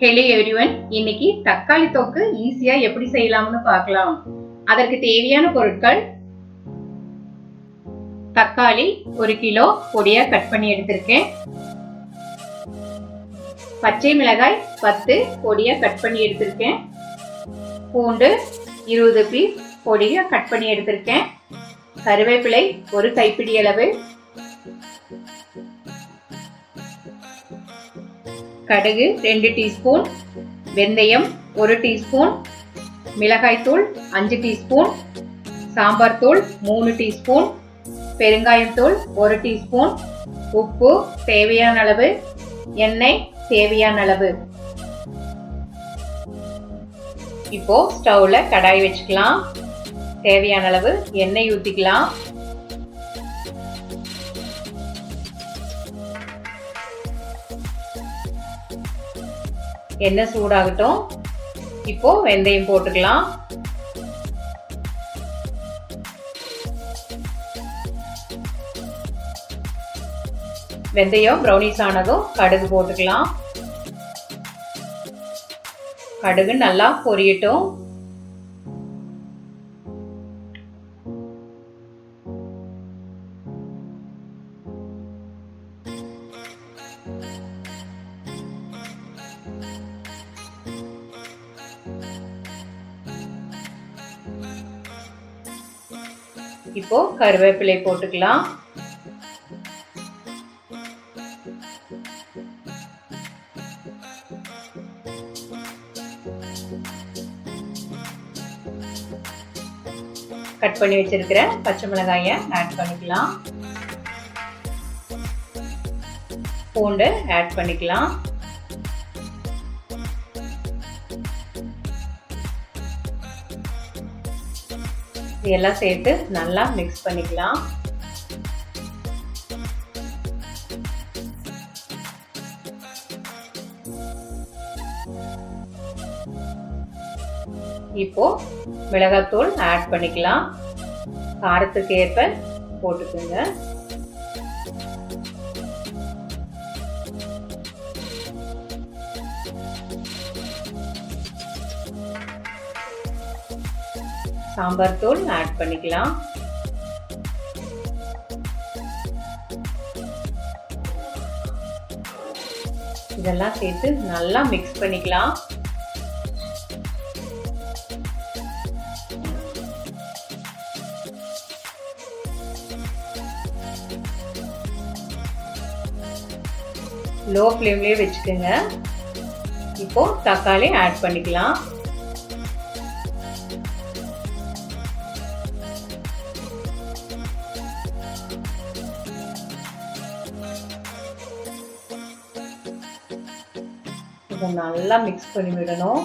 Hello everyone, இன்னைக்கு தக்காளி தொக்கு ஈஸியா எப்படி செய்யலாம்னு பார்க்கலாம். அதற்கு தேவையான பொருட்கள்: தக்காளி 1 கிலோ பொடியா கட் பண்ணி எடுத்திருக்கேன். பச்சை மிளகாய் 10 பொடியா கட் பண்ணி எடுத்திருக்கேன். பூண்டு 20 பீஸ் பொடியா கட் பண்ணி எடுத்திருக்கேன். கருவேப்பிலை 1 கைப்பிடி அளவு, கடுகு 2 டீஸ்பூன், வெந்தயம் 1 டீஸ்பூன், மிளகாய் தூள் 5 டீஸ்பூன், சாம்பார் தூள் 3 டீஸ்பூன், பெருங்காயம் தூள் 1 டீஸ்பூன், உப்பு தேவையான அளவு, எண்ணெய் தேவையான அளவு. இப்போ ஸ்டவ்ல கடாய் வச்சுக்கலாம். தேவையான அளவு எண்ணெய் ஊத்திக்கலாம். எண்ணெய் சூடாகட்டும். இப்போ வெந்தயம் போட்டுக்கலாம். வெந்தயம் ப்ரௌனிஷ் ஆனதும் கடுகு போட்டுக்கலாம். கடுகு நல்லா பொரியட்டும். இப்போ கருவேப்பிலை போட்டுக்கலாம். கட் பண்ணி வச்சிருக்கிற பச்சை மிளகாயை ஆட் பண்ணிக்கலாம். பூண்டு ஆட் பண்ணிக்கலாம். இதெல்லாம் சேர்த்து நல்லா மிக்ஸ் பண்ணிக்கலாம். இப்போ மிளகாய்த்தூள் ஆட் பண்ணிக்கலாம். காரத்துக்கு ஏற்ப போட்டுக்கோங்க. சாம்பார் தூள் ஆட் பண்ணிக்கலாம். இதெல்லாம் சேர்த்து நல்லா மிக்ஸ் பண்ணிக்கலாம். லோ ஃப்ளேம்லயே வச்சுக்கோங்க. இப்போ தக்காளி ஆட் பண்ணிக்கலாம். இதை நல்லா மிக்ஸ் பண்ணி விடணும்.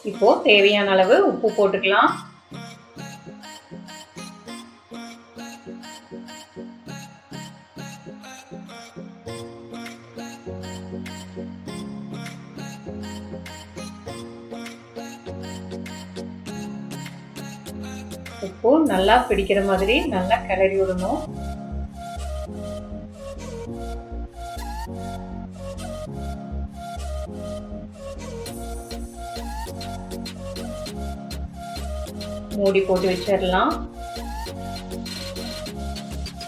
இப்போ தேவையான அளவு உப்பு போட்டுக்கலாம். உப்பு நல்லா பிடிக்கிற மாதிரி நல்லா கிளறி விடணும். மூடி போட்டு வச்சிடலாம்.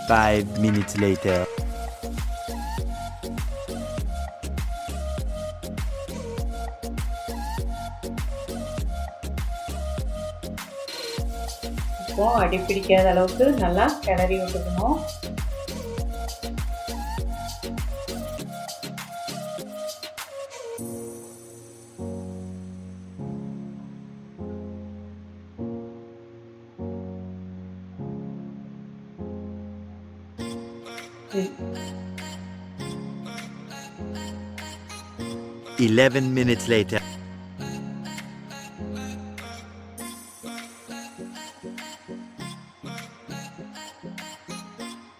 5 minutes later. இப்போ அடி பிடிக்காத அளவுக்கு நல்லா கிளறி விட்டுக்கணும். 11 minutes later.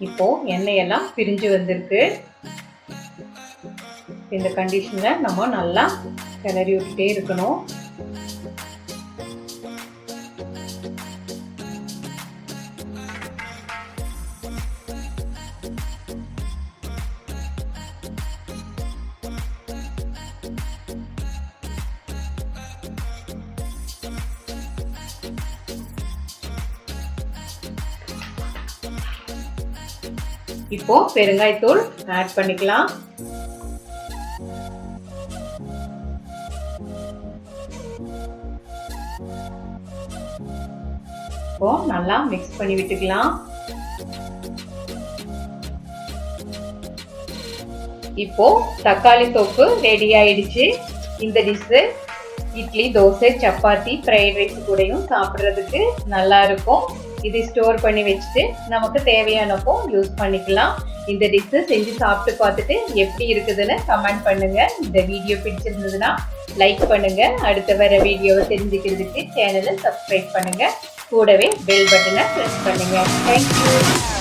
இப்போ எண்ணெய் எல்லாம் பிரிஞ்சு வந்திருக்கு. இந்த கண்டிஷன்ல நம்ம நல்லா கிளறி விட்டுட்டே இருக்கணும். இப்போ பெருங்காயத்தூள் ஆட் பண்ணிக்கலாம். இப்போ நல்லா மிக்ஸ் பண்ணி விட்டுக்கலாம். இப்போ தக்காளி தொக்கு ரெடி ஆயிடுச்சு. இந்த dish idli, dosa, chapati, fried rice கூடயும் சாப்பிட்றதுக்கு நல்லா இருக்கும். இது ஸ்டோர் பண்ணி வச்சுட்டு நமக்கு தேவையானப்போ யூஸ் பண்ணிக்கலாம். இந்த டிஷ் செஞ்சு சாப்பிட்டு பார்த்துட்டு எப்படி இருக்குதுன்னு கமெண்ட் பண்ணுங்க. இந்த வீடியோ பிடிச்சிருந்ததுன்னா லைக் பண்ணுங்க. அடுத்த வர வீடியோவை தெரிஞ்சுக்கிறதுக்கு சேனலை சப்ஸ்கிரைப் பண்ணுங்க. கூடவே பெல் பட்டனை பிரஸ் பண்ணுங்க. தேங்க்யூ.